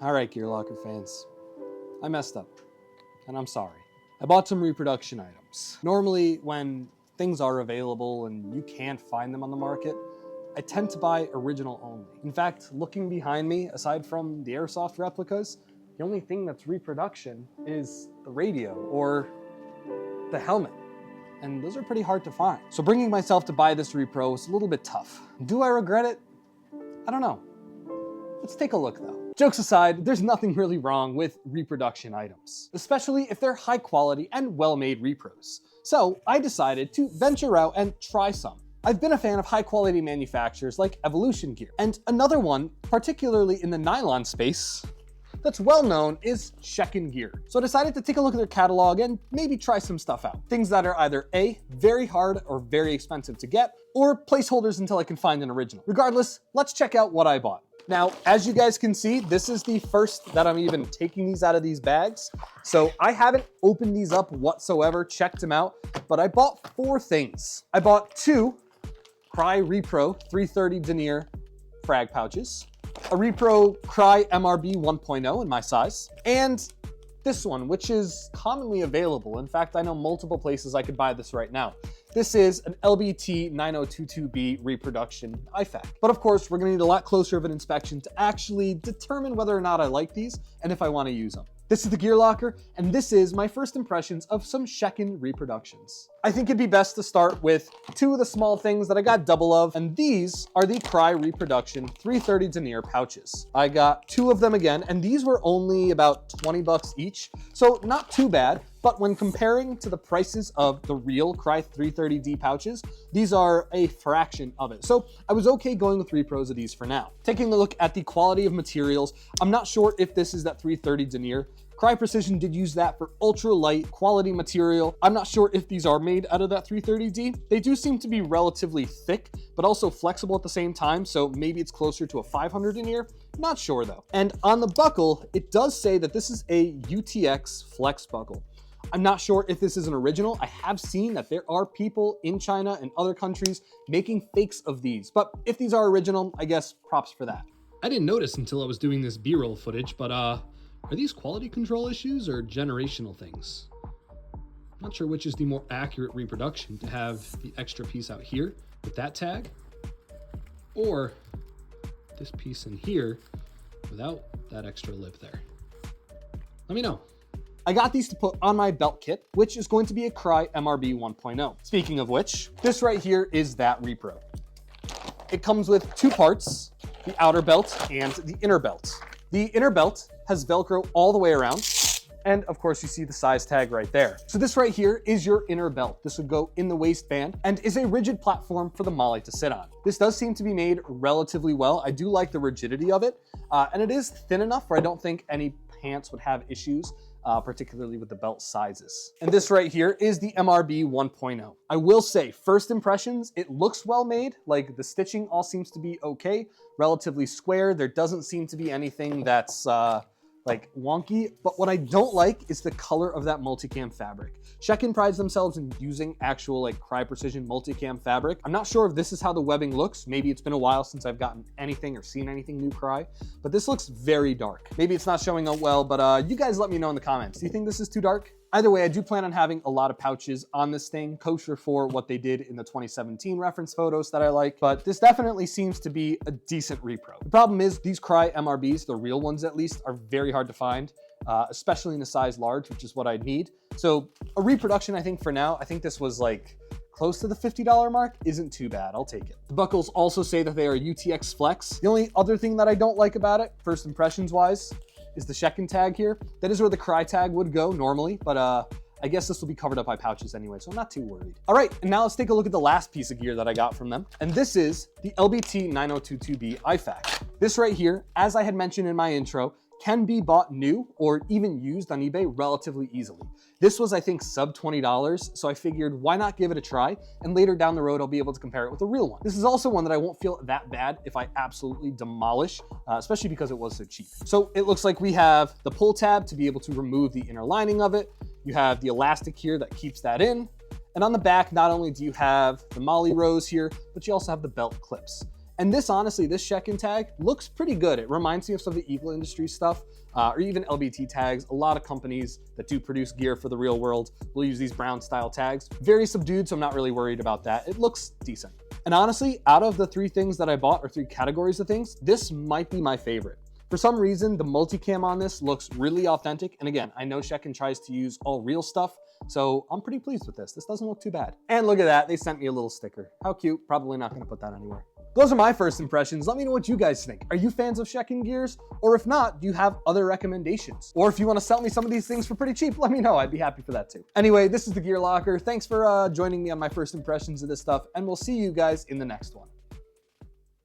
All right, Gear.Locker fans, I messed up, and I'm sorry. I bought some reproduction items. Normally, when things are available and you can't find them on the market, I tend to buy original only. In fact, looking behind me, aside from the airsoft replicas, the only thing that's reproduction is the radio or the helmet. And those are pretty hard to find. So bringing myself to buy this repro was a little bit tough. Do I regret it? I don't know. Let's take a look though. Jokes aside, there's nothing really wrong with reproduction items, especially if they're high quality and well-made repros. So I decided to venture out and try some. I've been a fan of high quality manufacturers like Evolution Gear, and another one, particularly in the nylon space, that's well known is Shekkin gear. So I decided to take a look at their catalog and maybe try some stuff out. Things that are either A, very hard or very expensive to get, or placeholders until I can find an original. Regardless, let's check out what I bought. Now, as you guys can see, this is the first that I'm even taking these out of these bags. So I haven't opened these up whatsoever, checked them out, but I bought 4 things. I bought 2 Crye Repro 330 denier frag pouches, a Repro Crye MRB 1.0 in my size, and this one, which is commonly available. In fact, I know multiple places I could buy this right now. This is an LBT 9022B reproduction ifac. But of course, we're gonna need a lot closer of an inspection to actually determine whether or not I like these and if I wanna use them. This is the Gear.Locker, and this is my first impressions of some Shekkin reproductions. I think it'd be best to start with 2 of the small things that I got double of, and these are the Crye Reproduction 330 denier pouches. I got 2 of them again, and these were only about 20 bucks each, so not too bad, but when comparing to the prices of the real Crye 330D pouches, these are a fraction of it. So I was okay going with repros of these for now. Taking a look at the quality of materials, I'm not sure if this is that 330 denier. Crye Precision did use that for ultra light quality material. I'm not sure if these are made out of that 330D. They do seem to be relatively thick, but also flexible at the same time. So maybe it's closer to a 500 denier. Not sure though. And on the buckle, it does say that this is a UTX flex buckle. I'm not sure if this is an original. I have seen that there are people in China and other countries making fakes of these, but if these are original, I guess props for that. I didn't notice until I was doing this B-roll footage, but are these quality control issues or generational things? Not sure which is the more accurate reproduction, to have the extra piece out here with that tag, or this piece in here without that extra lip there. Let me know. I got these to put on my belt kit, which is going to be a Crye MRB 1.0. Speaking of which, this right here is that repro. It comes with 2 parts, the outer belt and the inner belt. The inner belt has Velcro all the way around, and of course you see the size tag right there. So this right here is your inner belt. This would go in the waistband and is a rigid platform for the molly to sit on. This does seem to be made relatively well. I do like the rigidity of it, and it is thin enough where I don't think any pants would have issues, particularly with the belt sizes. And this right here is the MRB 1.0. I will say, first impressions, it looks well made. Like the stitching all seems to be okay, relatively square. There doesn't seem to be anything that's like wonky, but what I don't like is the color of that Multicam fabric. Shekkin prides themselves in using actual like Crye Precision Multicam fabric. I'm not sure if this is how the webbing looks. Maybe it's been a while since I've gotten anything or seen anything new Crye, but this looks very dark. Maybe it's not showing up well, but you guys let me know in the comments. Do you think this is too dark? Either way, I do plan on having a lot of pouches on this thing, kosher for what they did in the 2017 reference photos that I like, but this definitely seems to be a decent repro. The problem is these Crye MRBs, the real ones at least, are very hard to find, especially in a size large, which is what I need. So a reproduction, I think for now, I think this was like close to the $50 mark, isn't too bad, I'll take it. The buckles also say that they are UTX Flex. The only other thing that I don't like about it, first impressions wise, is the Shekkin tag here. That is where the Crye tag would go normally, but I guess this will be covered up by pouches anyway, so I'm not too worried. All right, and now let's take a look at the last piece of gear that I got from them. And this is the LBT 9022B ifac. This right here, as I had mentioned in my intro, can be bought new or even used on eBay relatively easily. This was, I think, sub $20, so I figured why not give it a try, and later down the road, I'll be able to compare it with a real one. This is also one that I won't feel that bad if I absolutely demolish, especially because it was so cheap. So it looks like we have the pull tab to be able to remove the inner lining of it. You have the elastic here that keeps that in. And on the back, not only do you have the molly rows here, but you also have the belt clips. And this, honestly, this Shekkin tag looks pretty good. It reminds me of some of the Eagle Industries stuff, or even LBT tags. A lot of companies that do produce gear for the real world will use these brown style tags. Very subdued, so I'm not really worried about that. It looks decent. And honestly, out of the 3 things that I bought, or 3 categories of things, this might be my favorite. For some reason, the multicam on this looks really authentic. And again, I know Shekkin tries to use all real stuff, so I'm pretty pleased with this. This doesn't look too bad. And look at that, they sent me a little sticker. How cute. Probably not gonna put that anywhere. Those are my first impressions. Let me know what you guys think. Are you fans of Shekkin gears? Or if not, do you have other recommendations? Or if you want to sell me some of these things for pretty cheap, let me know. I'd be happy for that too. Anyway, this is The Gear Locker. Thanks for joining me on my first impressions of this stuff, and we'll see you guys in the next one.